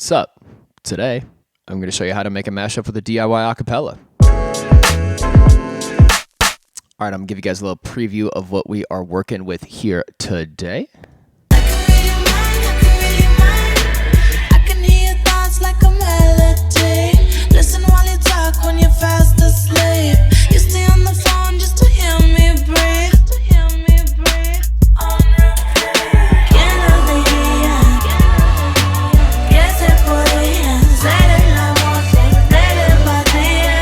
What's up? Today, I'm going to show you how to make a mashup with a DIY acapella. All right, I'm going to give you guys a little preview of what we are working with here today. I can hear your thoughts like a melody. Listen while you talk when you're fast asleep. You stay on the phone just to hear me breathe. On repeat. Quiero diría que se podía hacer el amor sin telepatía.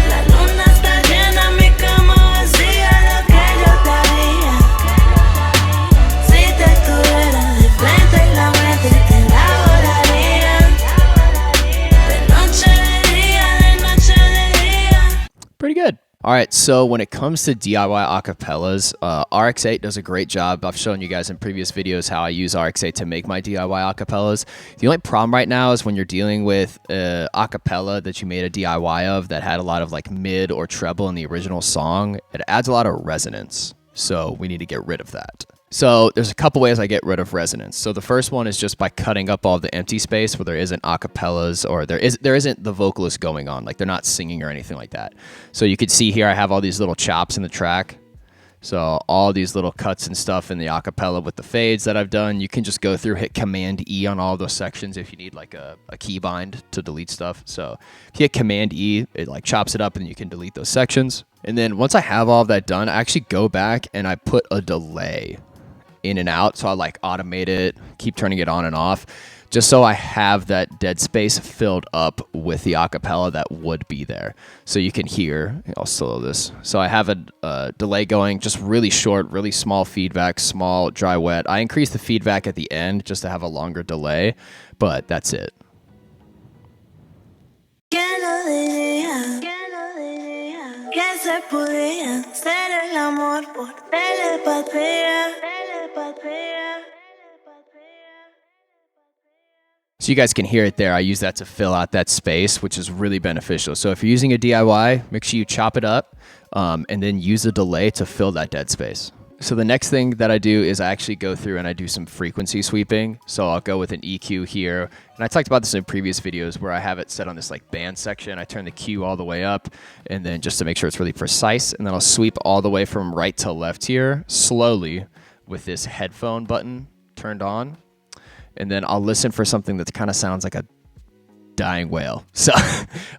La luna está llena, mi cama vacía. Lo que yo te haría si te estuviera de frente en la mente, te elaboraría de noche de día. Pretty good. All right, so when it comes to DIY acapellas, RX8 does a great job. I've shown you guys in previous videos how I use RX8 to make my DIY acapellas. The only problem right now is when you're dealing with acapella that you made a DIY of that had a lot of like mid or treble in the original song, it adds a lot of resonance. So we need to get rid of that. So there's a couple ways I get rid of resonance. So the first one is just by cutting up all the empty space where there isn't acapellas or there isn't the vocalist going on, like they're not singing or anything like that. So you can see here I have all these little chops in the track. So all these little cuts and stuff in the acapella with the fades that I've done, you can just go through, hit Command E on all those sections if you need like a key bind to delete stuff. So if you hit Command E, it like chops it up and you can delete those sections. And then once I have all of that done, I actually go back and I put a delay in and out. So I like automate it, keep turning it on and off, just so I have that dead space filled up with the acapella that would be there. So you can hear, I'll slow this. So I have a delay going, just really short, really small feedback, small, dry, wet. I increase the feedback at the end just to have a longer delay, but that's it. Que se podía hacer el amor por telepatía. So you guys can hear it there. I use that to fill out that space, which is really beneficial. So if you're using a DIY, make sure you chop it up and then use a delay to fill that dead space. So the next thing that I do is I actually go through and I do some frequency sweeping. So I'll go with an EQ here. And I talked about this in previous videos where I have it set on this like band section. I turn the Q all the way up and then just to make sure it's really precise. And then I'll sweep all the way from right to left here slowly with this headphone button turned on. And then I'll listen for something that kind of sounds like a dying whale. So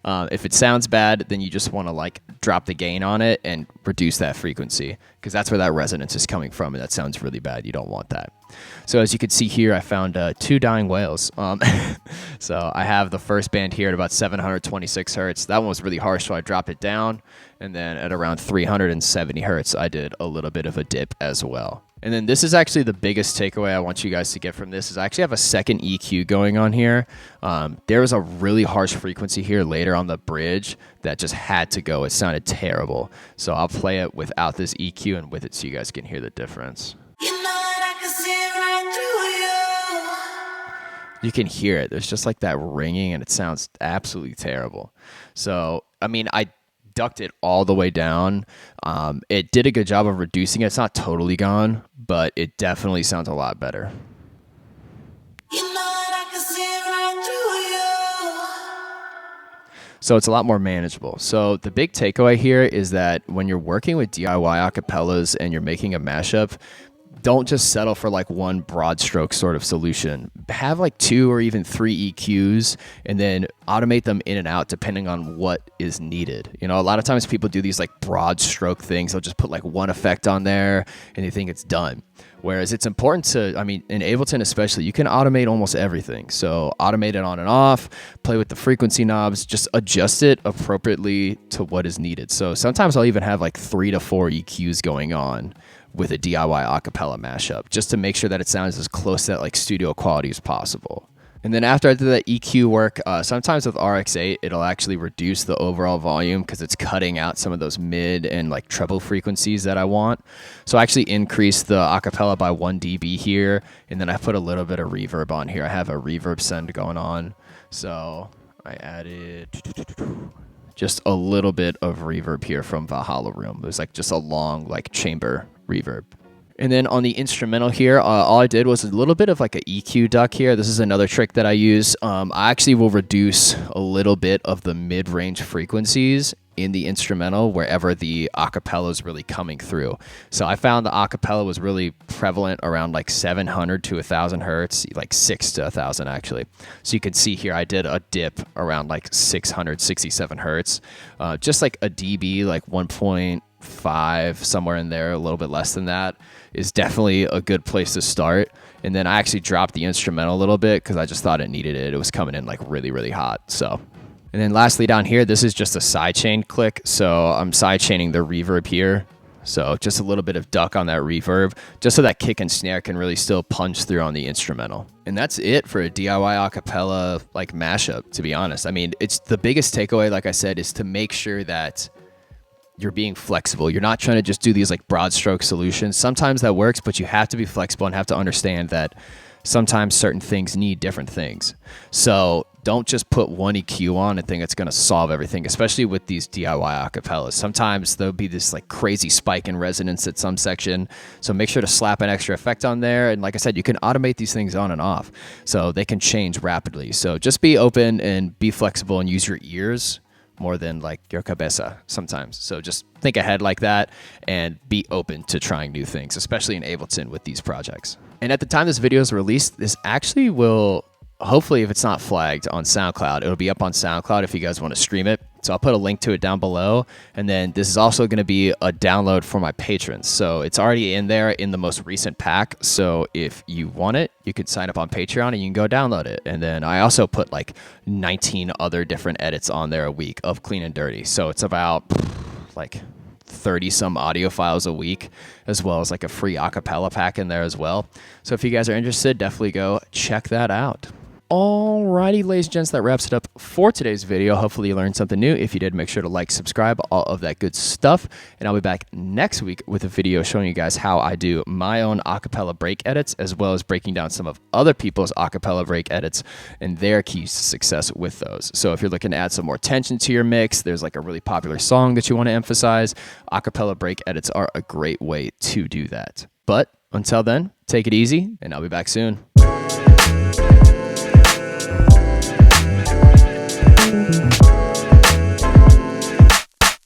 if it sounds bad, then you just want to like drop the gain on it and reduce that frequency because that's where that resonance is coming from and that sounds really bad. You don't want that. So as you can see here, I found two dying whales. So I have the first band here at about 726 hertz. That one was really harsh, so I dropped it down. And then at around 370 hertz, I did a little bit of a dip as well. And then this is actually the biggest takeaway I want you guys to get from this is I actually have a second EQ going on here. There was a really harsh frequency here later on the bridge that just had to go. It sounded terrible. So I'll play it without this EQ and with it so you guys can hear the difference. You know that I can see right through you. You can hear it. There's just like that ringing and it sounds absolutely terrible. So, I mean, I ducked it all the way down. It did a good job of reducing it. It's not totally gone, but it definitely sounds a lot better. You know that I can see right through you. So it's a lot more manageable. So the big takeaway here is that when you're working with DIY acapellas and you're making a mashup, don't just settle for like one broad stroke sort of solution. Have like 2 or even 3 EQs and then automate them in and out depending on what is needed. You know, a lot of times people do these like broad stroke things. They'll just put like one effect on there and they think it's done. Whereas it's important to, I mean, in Ableton especially, you can automate almost everything. So automate it on and off, play with the frequency knobs, just adjust it appropriately to what is needed. So sometimes I'll even have like 3 to 4 EQs going on with a DIY acapella mashup, just to make sure that it sounds as close to that like studio quality as possible. And then after I do that EQ work, sometimes with RX8, it'll actually reduce the overall volume because it's cutting out some of those mid and like treble frequencies that I want. So I actually increase the acapella by 1 dB here, and then I put a little bit of reverb on here. I have a reverb send going on. So I added just a little bit of reverb here from Valhalla Room. It was like just a long like chamber reverb. And then on the instrumental here, all I did was a little bit of like an EQ duck here. This is another trick that I use. I actually will reduce a little bit of the mid-range frequencies in the instrumental wherever the acapella is really coming through. So I found the acapella was really prevalent around like 700 to 1,000 hertz, like 6 to 1,000 actually. So you can see here I did a dip around like 667 hertz, just like a dB, like 1.5, somewhere in there, a little bit less than that is definitely a good place to start. And then I actually dropped the instrumental a little bit because I just thought it needed it. It was coming in like really, really hot. So, and then lastly down here, this is just a sidechain click. So I'm sidechaining the reverb here. So just a little bit of duck on that reverb, just so that kick and snare can really still punch through on the instrumental. And that's it for a DIY acapella like mashup, to be honest. I mean, it's the biggest takeaway, like I said, is to make sure that you're being flexible. You're not trying to just do these like broad stroke solutions. Sometimes that works, but you have to be flexible and have to understand that sometimes certain things need different things. So don't just put one EQ on and think it's going to solve everything, especially with these DIY acapellas. Sometimes there'll be this like crazy spike in resonance at some section. So make sure to slap an extra effect on there. And like I said, you can automate these things on and off, so they can change rapidly. So just be open and be flexible and use your ears more than like your cabeza sometimes. So just think ahead like that and be open to trying new things, especially in Ableton with these projects. And at the time this video is released, this actually will, hopefully if it's not flagged on SoundCloud, it'll be up on SoundCloud if you guys want to stream it. So I'll put a link to it down below. And then this is also going to be a download for my patrons. So it's already in there in the most recent pack. So if you want it, you could sign up on Patreon and you can go download it. And then I also put like 19 other different edits on there a week of clean and dirty. So it's about like 30 some audio files a week, as well as like a free acapella pack in there as well. So if you guys are interested, definitely go check that out. Alrighty, ladies and gents, that wraps it up for today's video. Hopefully you learned something new. If you did, make sure to like, subscribe, all of that good stuff. And I'll be back next week with a video showing you guys how I do my own acapella break edits, as well as breaking down some of other people's acapella break edits and their keys to success with those. So if you're looking to add some more tension to your mix, there's like a really popular song that you want to emphasize, acapella break edits are a great way to do that. But until then, take it easy, and I'll be back soon.